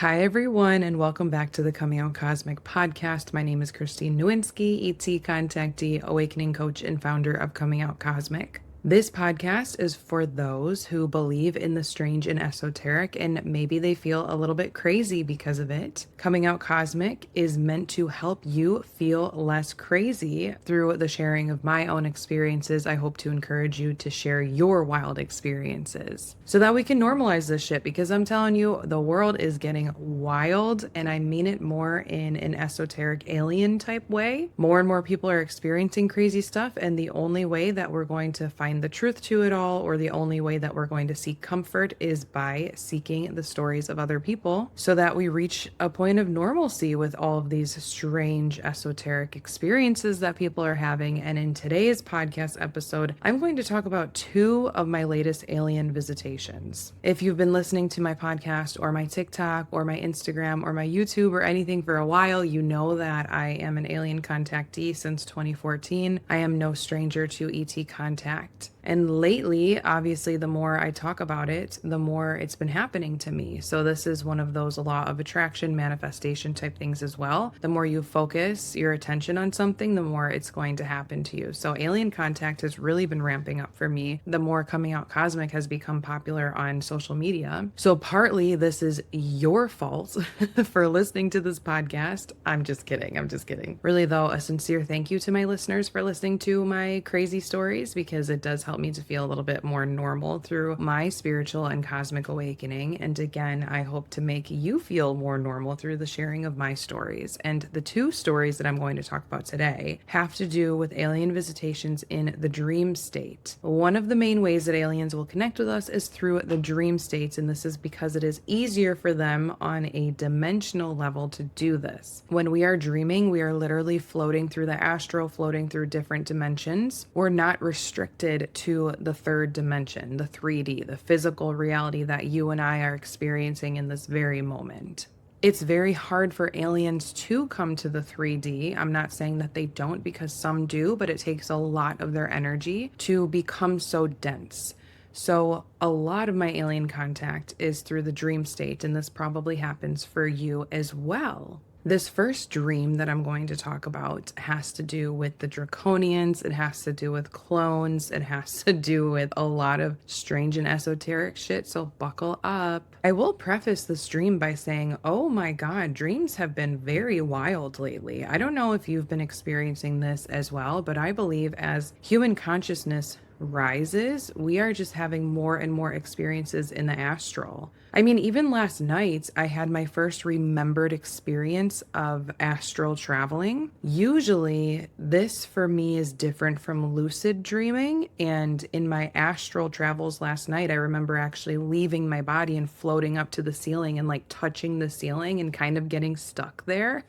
Hi, everyone, and welcome back to the Coming Out Cosmic podcast. My name is Christine Nowinski, ET contactee, awakening coach, and founder of Coming Out Cosmic. This podcast is for those who believe in the strange and esoteric, and maybe they feel a little bit crazy because of it. Coming Out Cosmic is meant to help you feel less crazy through the sharing of my own experiences. I hope to encourage you to share your wild experiences so that we can normalize this shit, because I'm telling you, the world is getting wild, and I mean it more in an esoteric alien type way. More and more people are experiencing crazy stuff, and the only way that we're going to find the truth to it all, or the only way that we're going to seek comfort, is by seeking the stories of other people so that we reach a point of normalcy with all of these strange esoteric experiences that people are having. And in today's podcast episode, I'm going to talk about two of my latest alien visitations. If you've been listening to my podcast or my TikTok or my Instagram or my YouTube or anything for a while, you know that I am an alien contactee since 2014. I am no stranger to ET contact. And lately, obviously, the more I talk about it, the more it's been happening to me. So this is one of those law of attraction, manifestation type things as well. The more you focus your attention on something, the more it's going to happen to you. So alien contact has really been ramping up for me. The more Coming Out Cosmic has become popular on social media. So partly this is your fault for listening to this podcast. I'm just kidding. Really though, a sincere thank you to my listeners for listening to my crazy stories, because it does help me to feel a little bit more normal through my spiritual and cosmic awakening. And again, I hope to make you feel more normal through the sharing of my stories. And the two stories that I'm going to talk about today have to do with alien visitations in the dream state. One of the main ways that aliens will connect with us is through the dream states, and this is because it is easier for them on a dimensional level to do this. When we are dreaming, we are literally floating through the astral, floating through different dimensions. We're not restricted to the third dimension, the 3D, the physical reality that you and I are experiencing in this very moment. It's very hard for aliens to come to the 3D. I'm not saying that they don't, because some do, but it takes a lot of their energy to become so dense. So a lot of my alien contact is through the dream state, and this probably happens for you as well. This first dream that I'm going to talk about has to do with the Draconians. It has to do with clones. It has to do with a lot of strange and esoteric shit, so buckle up. I will preface this dream by saying, oh my God, dreams have been very wild lately. I don't know if you've been experiencing this as well, but I believe as human consciousness rises, we are just having more and more experiences in the astral. I mean, even last night, I had my first remembered experience of astral traveling. Usually, this for me is different from lucid dreaming. And in my astral travels last night, I remember actually leaving my body and floating up to the ceiling and like touching the ceiling and kind of getting stuck there.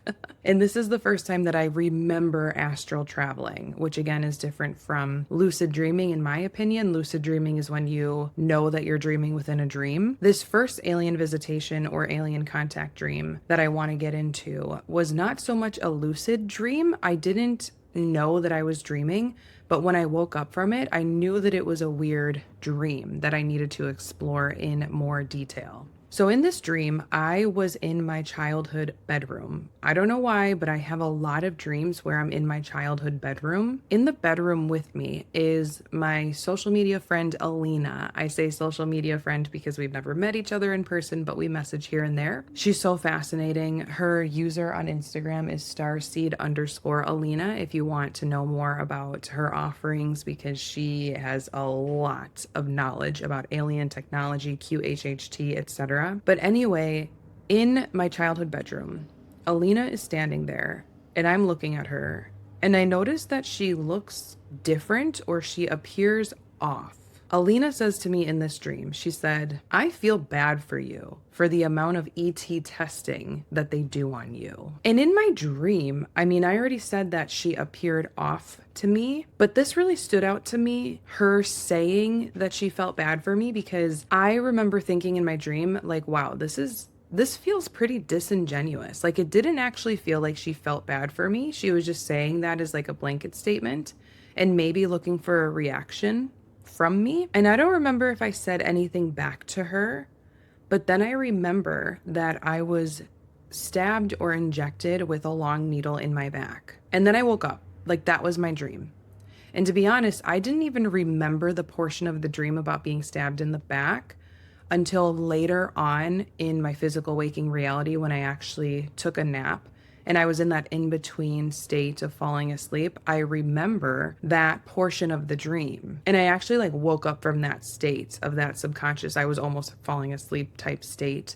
And this is the first time that I remember astral traveling, which again is different from lucid dreaming. In my opinion, lucid dreaming is when you know that you're dreaming within a dream. This first alien visitation or alien contact dream that I want to get into was not so much a lucid dream. I didn't know that I was dreaming, but when I woke up from it, I knew that it was a weird dream that I needed to explore in more detail. So in this dream, I was in my childhood bedroom. I don't know why, but I have a lot of dreams where I'm in my childhood bedroom. In the bedroom with me is my social media friend, Alina. I say social media friend because we've never met each other in person, but we message here and there. She's so fascinating. Her user on Instagram is starseed_Alina if you want to know more about her offerings, because she has a lot of knowledge about alien technology, QHHT, etc. But anyway, in my childhood bedroom, Alina is standing there and I'm looking at her, and I notice that she looks different, or she appears off. Alina says to me in this dream, she said, I feel bad for you for the amount of ET testing that they do on you. And in my dream, I mean, I already said that she appeared off to me, but this really stood out to me, her saying that she felt bad for me, because I remember thinking in my dream, like, wow, this feels pretty disingenuous. Like, it didn't actually feel like she felt bad for me. She was just saying that as like a blanket statement and maybe looking for a reaction from me. And I don't remember if I said anything back to her, But then I remember that I was stabbed or injected with a long needle in my back. And then I woke up. Like, that was my dream. And to be honest, I didn't even remember the portion of the dream about being stabbed in the back until later on in my physical waking reality, when I actually took a nap and I was in that in-between state of falling asleep. I remember that portion of the dream. And I actually like woke up from that state of that subconscious, I was almost falling asleep type state.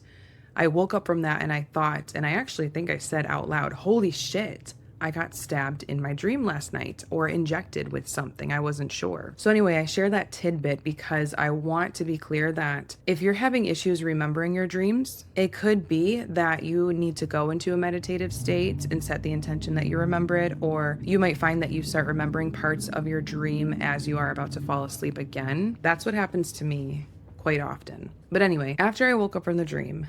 I woke up from that and I thought, and I actually think I said out loud, holy shit, I got stabbed in my dream last night, or injected with something. I wasn't sure. So anyway, I share that tidbit because I want to be clear that if you're having issues remembering your dreams, it could be that you need to go into a meditative state and set the intention that you remember it, or you might find that you start remembering parts of your dream as you are about to fall asleep again. That's what happens to me quite often. But anyway, after I woke up from the dream,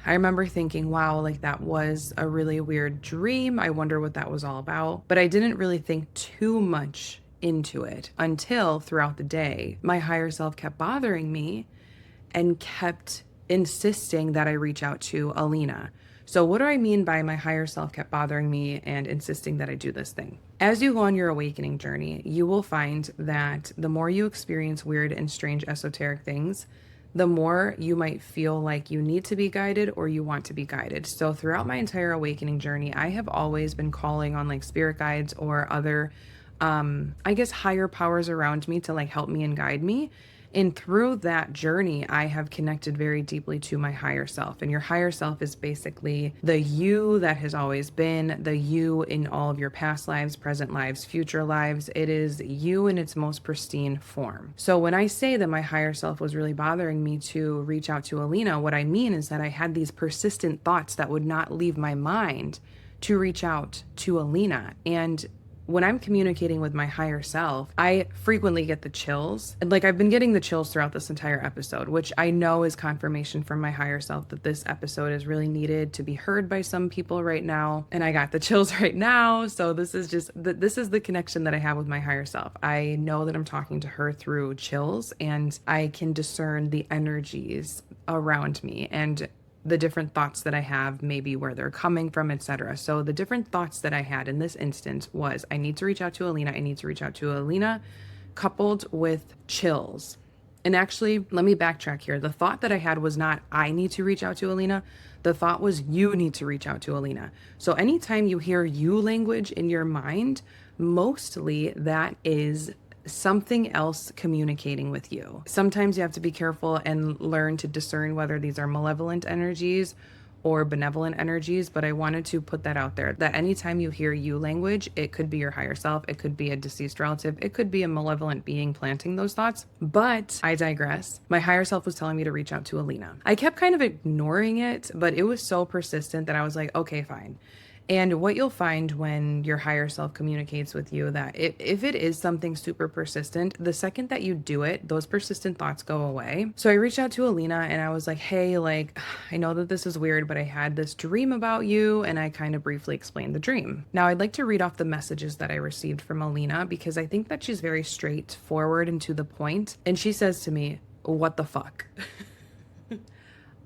I remember thinking, wow, like that was a really weird dream. I wonder what that was all about. But I didn't really think too much into it until throughout the day, my higher self kept bothering me and kept insisting that I reach out to Alina. So what do I mean by my higher self kept bothering me and insisting that I do this thing? As you go on your awakening journey, you will find that the more you experience weird and strange esoteric things, the more you might feel like you need to be guided or you want to be guided. So throughout my entire awakening journey, I have always been calling on like spirit guides or other, I guess, higher powers around me to like help me and guide me. And through that journey, I have connected very deeply to my higher self. And your higher self is basically the you that has always been, the you in all of your past lives, present lives, future lives. It is you in its most pristine form. So when I say that my higher self was really bothering me to reach out to Alina, what I mean is that I had these persistent thoughts that would not leave my mind to reach out to Alina. And when I'm communicating with my higher self, I frequently get the chills. And like I've been getting the chills throughout this entire episode, which I know is confirmation from my higher self that this episode is really needed to be heard by some people right now. And I got the chills right now. So this is just, this is the connection that I have with my higher self. I know that I'm talking to her through chills, and I can discern the energies around me and the different thoughts that I have, maybe where they're coming from, etc. So the different thoughts that I had in this instance was, I need to reach out to Alina. I need to reach out to Alina, coupled with chills. And actually, let me backtrack here. The thought that I had was not, I need to reach out to Alina. The thought was, you need to reach out to Alina. So anytime you hear you language in your mind, mostly that is something else communicating with you. Sometimes you have to be careful and learn to discern whether these are malevolent energies or benevolent energies, but I wanted to put that out there, that anytime you hear you language, it could be your higher self, it could be a deceased relative, it could be a malevolent being planting those thoughts. But I digress. My higher self was telling me to reach out to Alina. I kept kind of ignoring it, but it was so persistent that I was like, okay, fine. And what you'll find when your higher self communicates with you, that if it is something super persistent, the second that you do it, those persistent thoughts go away. So I reached out to Alina and I was like, hey, like, I know that this is weird, but I had this dream about you. And I kind of briefly explained the dream. Now I'd like to read off the messages that I received from Alina, because I think that she's very straightforward and to the point. And she says to me, what the fuck?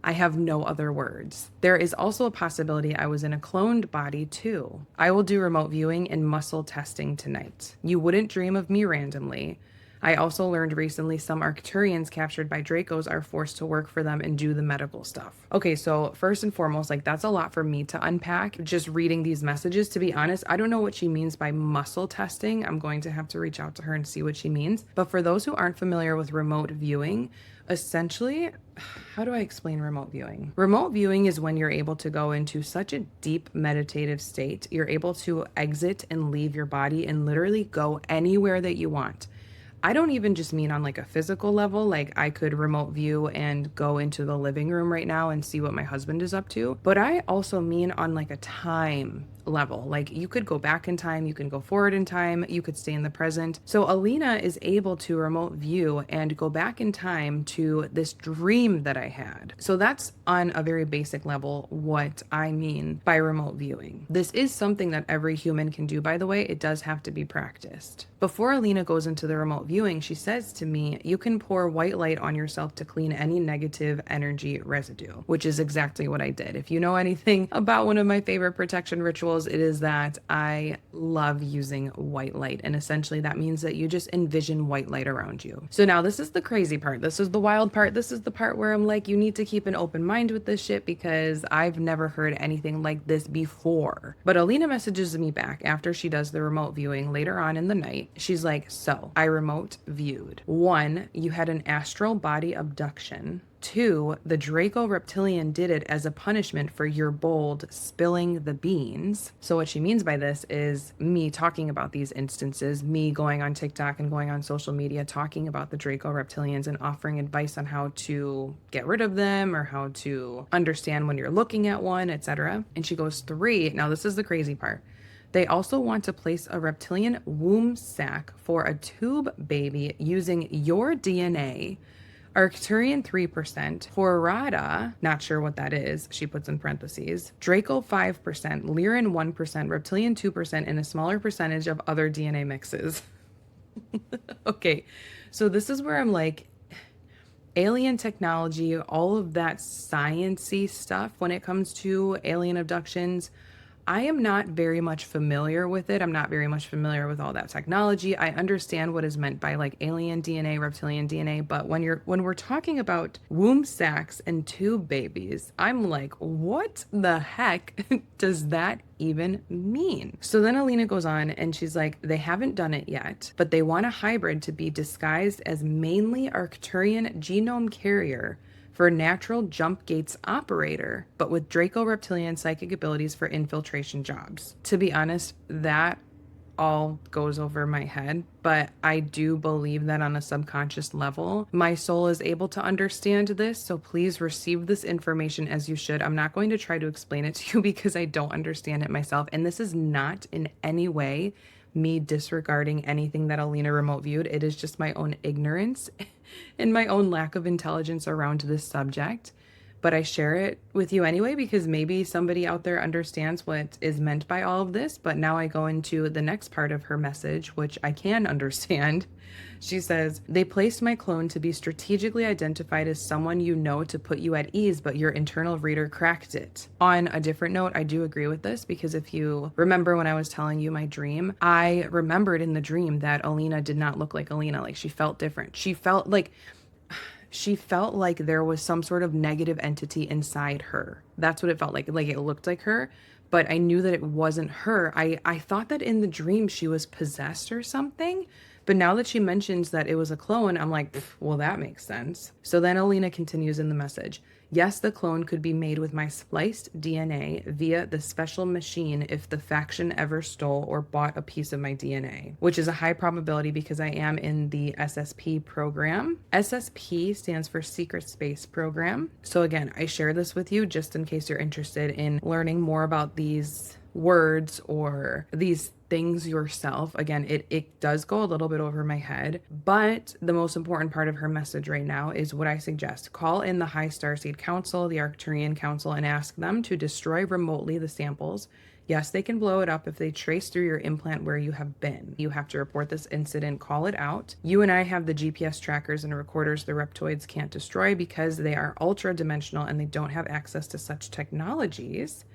I have no other words. There is also a possibility I was in a cloned body too. I will do remote viewing and muscle testing tonight. You wouldn't dream of me randomly. I also learned recently some Arcturians captured by Dracos are forced to work for them and do the medical stuff. Okay, so first and foremost, like that's a lot for me to unpack. Just reading these messages, to be honest, I don't know what she means by muscle testing. I'm going to have to reach out to her and see what she means. But for those who aren't familiar with remote viewing, essentially, how do I explain remote viewing? Remote viewing is when you're able to go into such a deep meditative state. You're able to exit and leave your body and literally go anywhere that you want. I don't even just mean on like a physical level, like I could remote view and go into the living room right now and see what my husband is up to. But I also mean on like a time level, like you could go back in time, you can go forward in time, you could stay in the present. So Alina is able to remote view and go back in time to this dream that I had. So that's on a very basic level what I mean by remote viewing. This is something that every human can do, by the way. It does have to be practiced. Before Alina goes into the remote viewing, she says to me, you can pour white light on yourself to clean any negative energy residue, which is exactly what I did. If you know anything about one of my favorite protection rituals, it is that I love using white light. And essentially that means that you just envision white light around you. So now this is the crazy part. This is the wild part. This is the part where I'm like, you need to keep an open mind with this shit because I've never heard anything like this before. But Alina messages me back after she does the remote viewing later on in the night. She's like, so I remote viewed. 1, you had an astral body abduction. 2, the Draco reptilian did it as a punishment for your bold spilling the beans. So what she means by this is me talking about these instances, me going on TikTok and going on social media, talking about the Draco reptilians and offering advice on how to get rid of them or how to understand when you're looking at one, etc. And she goes, 3, now this is the crazy part. They also want to place a reptilian womb sac for a tube baby using your DNA. Arcturian 3%, Forrada, not sure what that is, she puts in parentheses, Draco 5%, Lyran 1%, Reptilian 2%, and a smaller percentage of other DNA mixes. Okay, so this is where I'm like, alien technology, all of that science-y stuff when it comes to alien abductions, I am not very much familiar with it. I'm not very much familiar with all that technology. I understand what is meant by like alien DNA, reptilian DNA, but when we're talking about womb sacs and tube babies, I'm like, what the heck does that even mean? So then Alina goes on and she's like, they haven't done it yet, but they want a hybrid to be disguised as mainly Arcturian genome carrier for natural jump gates operator, but with Draco reptilian psychic abilities for infiltration jobs. To be honest, that all goes over my head, but I do believe that on a subconscious level, my soul is able to understand this. So please receive this information as you should. I'm not going to try to explain it to you because I don't understand it myself. And this is not in any way me disregarding anything that Alina remote viewed. It is just my own ignorance and my own lack of intelligence around this subject. But I share it with you anyway, because maybe somebody out there understands what is meant by all of this. But now I go into the next part of her message, which I can understand. She says, they placed my clone to be strategically identified as someone you know to put you at ease, but your internal reader cracked it. On a different note, I do agree with this because if you remember when I was telling you my dream, I remembered in the dream that Alina did not look like Alina. Like she felt different. She felt like there was some sort of negative entity inside her. That's what it felt like. Like it looked like her, but I knew that it wasn't her. I thought that in the dream she was possessed or something. But now that she mentions that it was a clone, I'm like, well, that makes sense. So then Alina continues in the message. Yes, the clone could be made with my spliced DNA via the special machine if the faction ever stole or bought a piece of my DNA, which is a high probability because I am in the SSP program. SSP stands for Secret Space Program. So again, I share this with you just in case you're interested in learning more about these words or these things yourself. Again, it does go a little bit over my head, but the most important part of her message right now is what I suggest. Call in the High Starseed Council, the Arcturian Council, and ask them to destroy remotely the samples. Yes, they can blow it up if they trace through your implant where you have been. You have to report this incident, call it out. You and I have the GPS trackers and recorders the reptoids can't destroy because they are ultra dimensional and they don't have access to such technologies.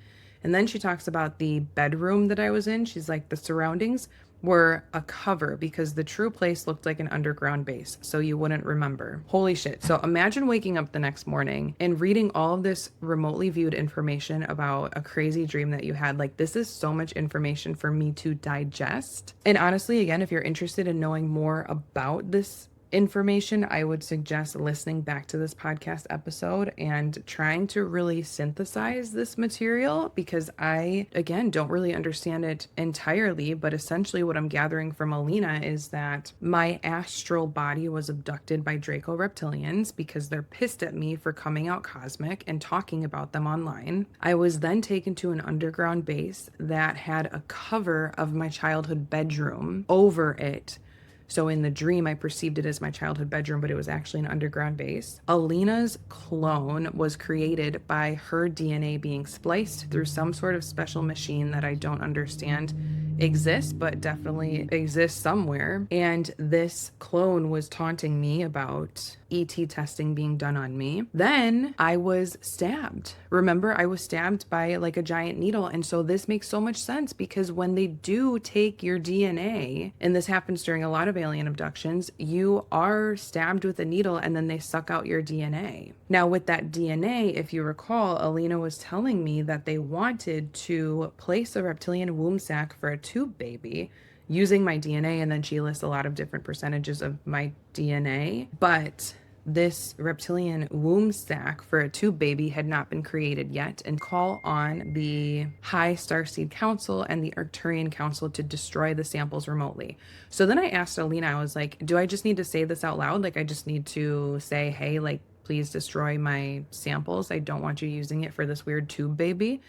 And then she talks about the bedroom that I was in. She's like, the surroundings were a cover because the true place looked like an underground base, so you wouldn't remember. Holy shit. So imagine waking up the next morning and reading all of this remotely viewed information about a crazy dream that you had. Like, this is so much information for me to digest. And honestly, again, if you're interested in knowing more about this information, I would suggest listening back to this podcast episode and trying to really synthesize this material because I, again, don't really understand it entirely, but essentially what I'm gathering from Alina is that my astral body was abducted by Draco reptilians because they're pissed at me for coming out cosmic and talking about them online. I was then taken to an underground base that had a cover of my childhood bedroom over it. So in the dream, I perceived it as my childhood bedroom, but it was actually an underground base. Alina's clone was created by her DNA being spliced through some sort of special machine that I don't understand exist, but definitely exists somewhere. And this clone was taunting me about ET testing being done on me. Then I was stabbed. Remember, I was stabbed by like a giant needle. And so this makes so much sense, because when they do take your DNA, and this happens during a lot of alien abductions, you are stabbed with a needle and then they suck out your DNA. Now, with that DNA, if you recall, Alina was telling me that they wanted to place a reptilian womb sac for a tube baby using my DNA, and then she lists a lot of different percentages of my DNA. But this reptilian womb sac for a tube baby had not been created yet, and call on the High Starseed Council and the Arcturian Council to destroy the samples remotely. So then I asked Alina, I was like, do I just need to say this out loud? Like, I just need to say, hey, like, please destroy my samples. I don't want you using it for this weird tube baby.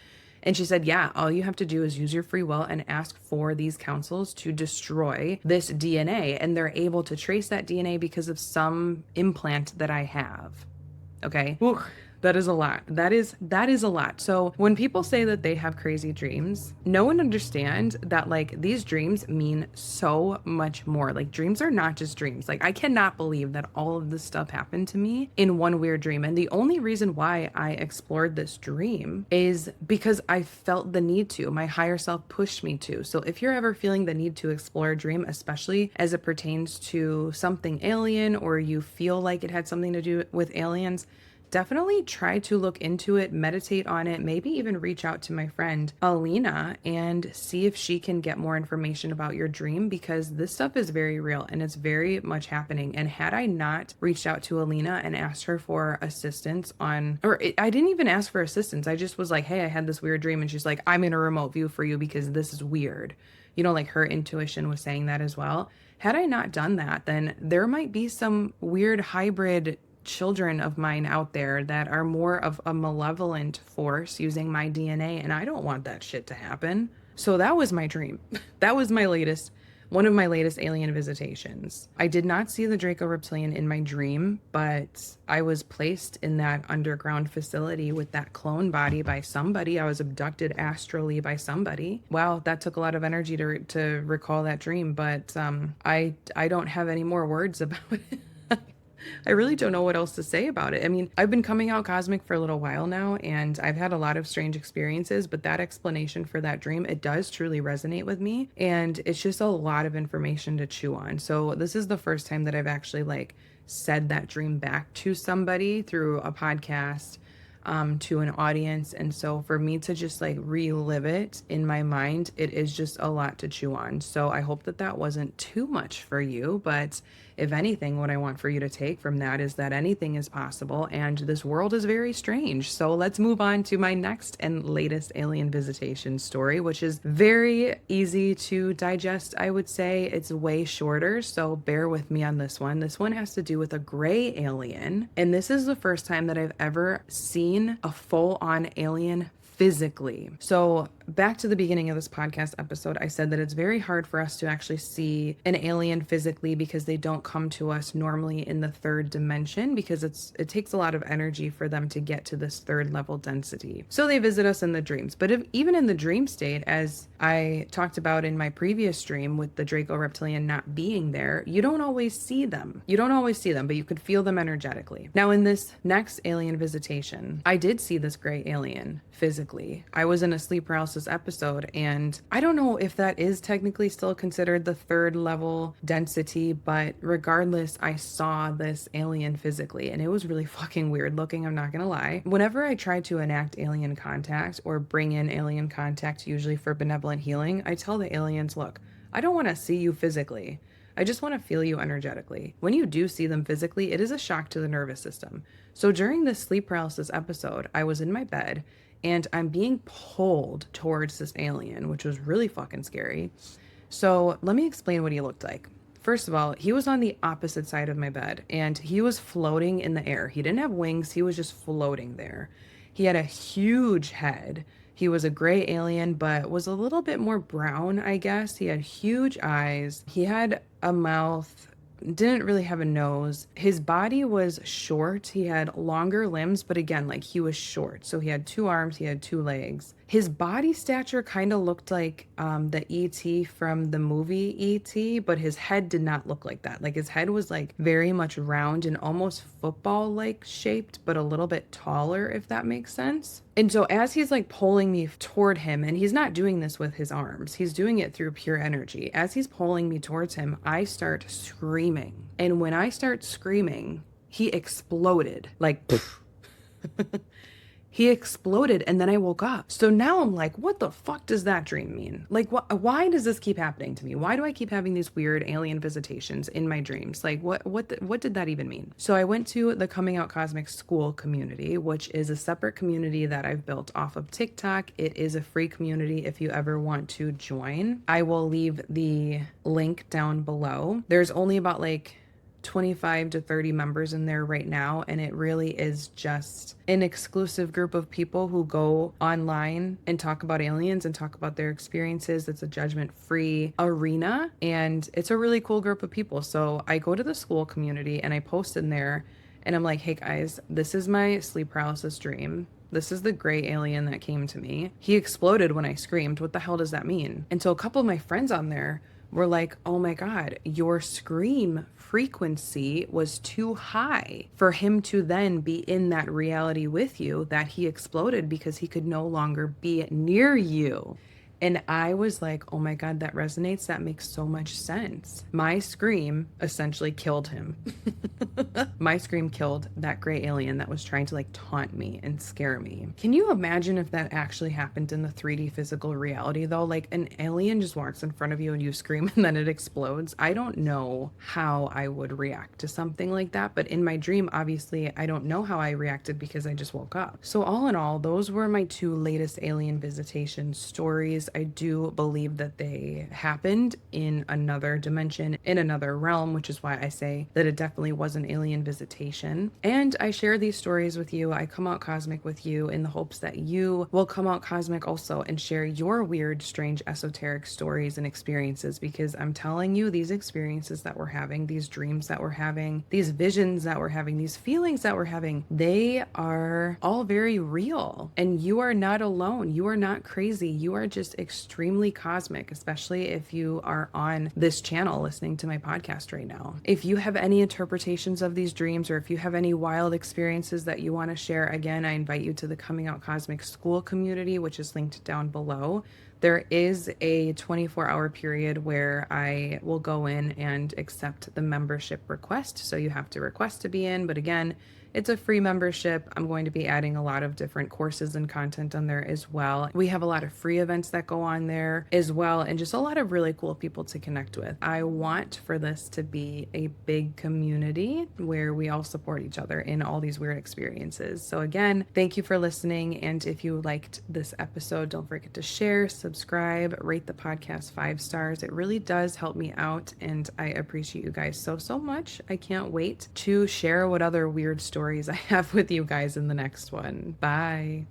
And she said, yeah, all you have to do is use your free will and ask for these councils to destroy this DNA. And they're able to trace that DNA because of some implant that I have. Okay. Ooh, that is a lot. That is a lot. So when people say that they have crazy dreams, no one understands that like these dreams mean so much more. Like, dreams are not just dreams. Like, I cannot believe that all of this stuff happened to me in one weird dream. And the only reason why I explored this dream is because I felt the need to. My higher self pushed me to. So if you're ever feeling the need to explore a dream, especially as it pertains to something alien, or you feel like it had something to do with aliens, definitely try to look into it, meditate on it, maybe even reach out to my friend Alina and see if she can get more information about your dream, because this stuff is very real and it's very much happening. And had I not reached out to Alina and asked her for assistance on, I didn't even ask for assistance. I just was like, hey, I had this weird dream. And she's like, I'm in a remote view for you because this is weird. You know, like her intuition was saying that as well. Had I not done that, then there might be some weird hybrid children of mine out there that are more of a malevolent force using my DNA, and I don't want that shit to happen. So that was my dream. That was one of my latest alien visitations. I did not see the Draco reptilian in my dream, but I was placed in that underground facility with that clone body by somebody. I was abducted astrally by somebody. Wow, that took a lot of energy to recall that dream, but I don't have any more words about it. I really don't know what else to say about it. I mean, I've been coming out cosmic for a little while now, and I've had a lot of strange experiences, but that explanation for that dream, it does truly resonate with me, and it's just a lot of information to chew on. So this is the first time that I've actually like said that dream back to somebody through a podcast, to an audience. And so for me to just like relive it in my mind, it is just a lot to chew on. So I hope that that wasn't too much for you, but if anything, what I want for you to take from that is that anything is possible and this world is very strange. So let's move on to my next and latest alien visitation story, which is very easy to digest, I would say. It's way shorter, so bear with me on this one. This one has to do with a gray alien, and this is the first time that I've ever seen a full-on alien physically. So back to the beginning of this podcast episode, I said that it's very hard for us to actually see an alien physically because they don't come to us normally in the third dimension, because it takes a lot of energy for them to get to this third level density. So they visit us in the dreams. But even in the dream state, as I talked about in my previous dream with the Draco reptilian not being there, you don't always see them. You don't always see them, but you could feel them energetically. Now in this next alien visitation, I did see this gray alien physically. I was in a sleep paralysis episode, and I don't know if that is technically still considered the third level density, but regardless, I saw this alien physically, and it was really fucking weird looking, I'm not gonna lie. Whenever I try to enact alien contact or bring in alien contact, usually for benevolent healing, I tell the aliens, look, I don't want to see you physically. I just want to feel you energetically. When you do see them physically, it is a shock to the nervous system. So during this sleep paralysis episode, I was in my bed and I'm being pulled towards this alien, which was really fucking scary. So let me explain what he looked like. First of all, he was on the opposite side of my bed and he was floating in the air. He didn't have wings. He was just floating there. He had a huge head. He was a gray alien, but was a little bit more brown, I guess. He had huge eyes. He had a mouth didn't really have a nose. His body was short. He had longer limbs, but again, like he was short. So he had 2 arms, he had 2 legs. His body stature kind of looked like the E.T. from the movie E.T., but his head did not look like that. Like his head was like very much round and almost football-like shaped, but a little bit taller, if that makes sense. And so as he's like pulling me toward him, and he's not doing this with his arms, he's doing it through pure energy. As he's pulling me towards him, I start screaming. And when I start screaming, he exploded like he exploded, and then I woke up. So now I'm like, what the fuck does that dream mean? Like, why does this keep happening to me? Why do I keep having these weird alien visitations in my dreams? Like, what did that even mean? So I went to the Coming Out Cosmic Skool community, which is a separate community that I've built off of TikTok. It is a free community if you ever want to join. I will leave the link down below. There's only about like 25 to 30 members in there right now, and it really is just an exclusive group of people who go online and talk about aliens and talk about their experiences. It's a judgment-free arena, and it's a really cool group of people. So I go to the Skool community and I post in there and I'm like, hey guys, this is my sleep paralysis dream. This is the gray alien that came to me. He exploded when I screamed. What the hell does that mean? And so a couple of my friends on there were like, oh my God, your scream frequency was too high for him to then be in that reality with you, that he exploded because he could no longer be near you. And I was like, oh my God, that resonates. That makes so much sense. My scream essentially killed him. My scream killed that gray alien that was trying to like taunt me and scare me. Can you imagine if that actually happened in the 3D physical reality though? Like an alien just walks in front of you and you scream and then it explodes. I don't know how I would react to something like that. But in my dream, obviously, I don't know how I reacted because I just woke up. So all in all, those were my 2 latest alien visitation stories. I do believe that they happened in another dimension, in another realm, which is why I say that it definitely was an alien visitation. And I share these stories with you. I come out cosmic with you in the hopes that you will come out cosmic also and share your weird, strange, esoteric stories and experiences, because I'm telling you, these experiences that we're having, these dreams that we're having, these visions that we're having, these feelings that we're having, they are all very real. And you are not alone. You are not crazy. You are just extremely cosmic, especially if you are on this channel listening to my podcast right now. If you have any interpretations of these dreams, or if you have any wild experiences that you want to share, again, I invite you to the Coming Out Cosmic Skool community, which is linked down below. There is a 24-hour period where I will go in and accept the membership request. So you have to request to be in, but again, it's a free membership. I'm going to be adding a lot of different courses and content on there as well. We have a lot of free events that go on there as well, and just a lot of really cool people to connect with. I want for this to be a big community where we all support each other in all these weird experiences. So again, thank you for listening. And if you liked this episode, don't forget to share, subscribe, rate the podcast 5 stars. It really does help me out, and I appreciate you guys so, so much. I can't wait to share what other weird stories I have with you guys in the next one. Bye.